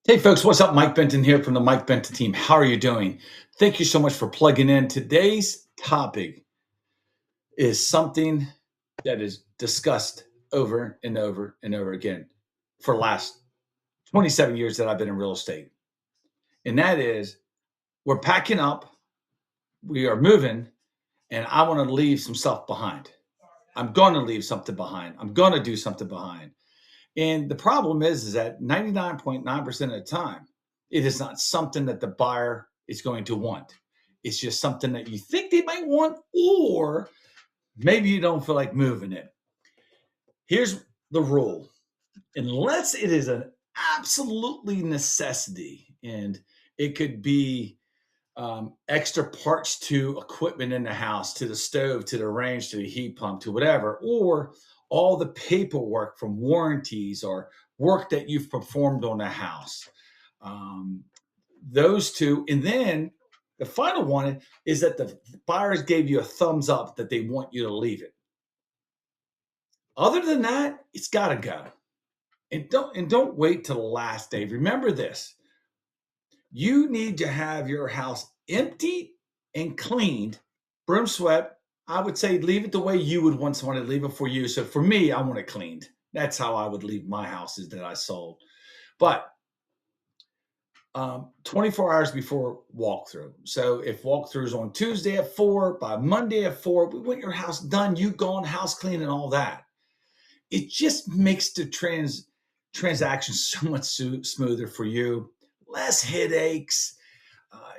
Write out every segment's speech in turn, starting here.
Hey folks, what's up? Mike Benton here from the Mike Benton team. How are you doing? Thank you so much for plugging in. Today's topic is something that is discussed over and over and over again for the last 27 years that I've been in real estate. And that is we're packing up, we are moving, and I want to leave some stuff behind. I'm going to leave something behind. I'm going to do something behind. And the problem is that 99.9% of the time, it is not something that the buyer is going to want. It's just something that you think they might want, or maybe you don't feel like moving it. Here's the rule: unless it is an absolutely necessity, and it could be extra parts to equipment in the house, to the stove, to the range, to the heat pump, to whatever, or all the paperwork from warranties or work that you've performed on the house. Um, those two. And then the final one is that the buyers gave you a thumbs up that they want you to leave it. Other than that, it's got to go. And don't wait till the last day. Remember this: you need to have your house empty and cleaned, broom swept. I would say leave it the way you would want someone to leave it for you. So for me, I want it cleaned. That's how I would leave my houses that I sold. But 24 hours before walkthrough. So if walkthrough is on Tuesday at 4, by Monday at 4, we want your house done, you gone, house clean, and all that. It just makes the transaction so much smoother for you, less headaches.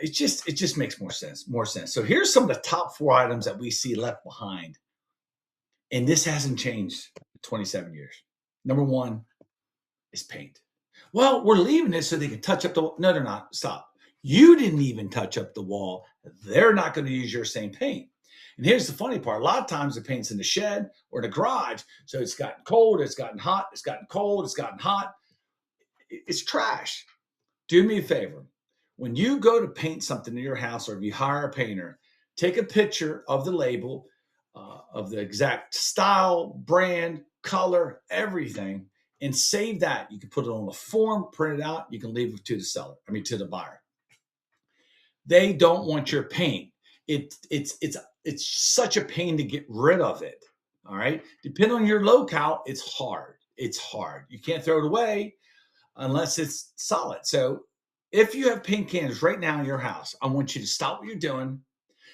It just makes more sense. More sense. So here's some of the top 4 items that we see left behind, and this hasn't changed in 27 years. Number one is paint. Well, we're leaving it so they can touch up the wall. No, they're not. Stop. You didn't even touch up the wall. They're not going to use your same paint. And here's the funny part: a lot of times the paint's in the shed or the garage, so it's gotten cold, it's gotten hot, it's gotten cold, it's gotten hot. It's trash. Do me a favor. When you go to paint something in your house, or if you hire a painter, take a picture of the label, of the exact style, brand, color, everything, and save that. You can put it on a form, print it out. You can leave it to the seller. I mean, to the buyer. They don't want your paint. It's such a pain to get rid of it. All right. Depending on your locale, it's hard. It's hard. You can't throw it away unless it's solid. So if you have paint cans right now in your house, I want you to stop what you're doing.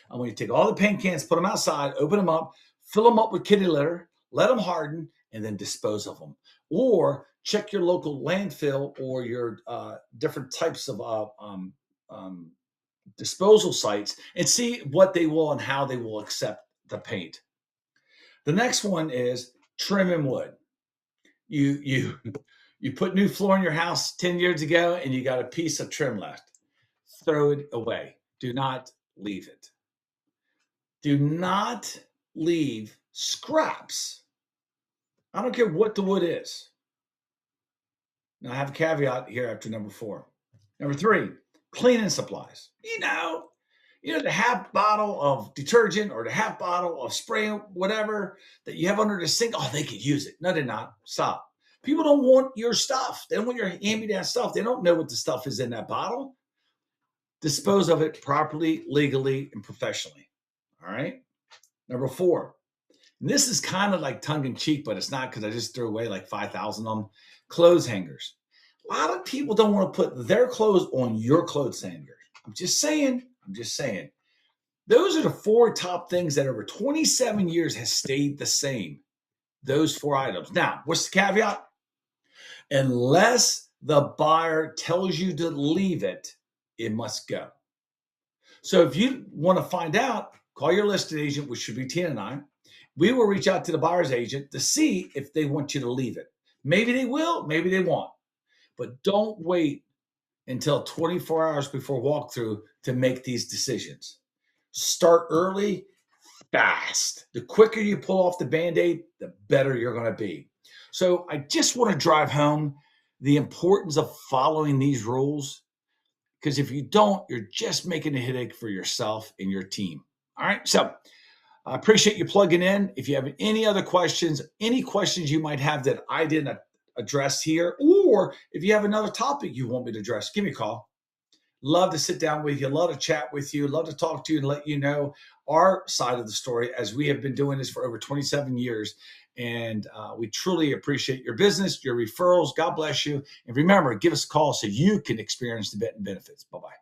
I want you to take all the paint cans, put them outside, open them up, fill them up with kitty litter, let them harden, and then dispose of them. Or check your local landfill or your different types of disposal sites and see what they will and how they will accept the paint. The next one is trim and wood. You you put new floor in your house 10 years ago and you got a piece of trim left. Throw it away. Do not leave it. Do not leave scraps. I don't care what the wood is. Now I have a caveat here after number 4. Number 3, cleaning supplies. The half bottle of detergent or the half bottle of spray, whatever that you have under the sink. Oh, they could use it. No, they're not. Stop. People don't want your stuff. They don't want your hand-me-down stuff. They don't know what the stuff is in that bottle. Dispose of it properly, legally, and professionally. All right. Number 4. And this is kind of like tongue in cheek, but it's not, because I just threw away like 5,000 of them. Clothes hangers. A lot of people don't want to put their clothes on your clothes hanger. I'm just saying. Those are the 4 top things that over 27 years has stayed the same. Those 4 items. Now, what's the caveat? Unless the buyer tells you to leave it, it must go. So if you want to find out, call your listing agent, which should be Tina and I. We will reach out to the buyer's agent to see if they want you to leave it. Maybe they will, maybe they won't. But don't wait until 24 hours before walkthrough to make these decisions. Start early, fast. The quicker you pull off the Band-Aid, the better you're going to be. So I just want to drive home the importance of following these rules, because if you don't, you're just making a headache for yourself and your team. All right. So I appreciate you plugging in. If you have any other questions, any questions you might have that I didn't address here, Or if you have another topic you want me to address, give me a call. Love to sit down with you, love to chat with you, love to talk to you and let you know our side of the story, as we have been doing this for over 27 years. And we truly appreciate your business, your referrals. God bless you. And remember, give us a call so you can experience the benefits. Bye-bye.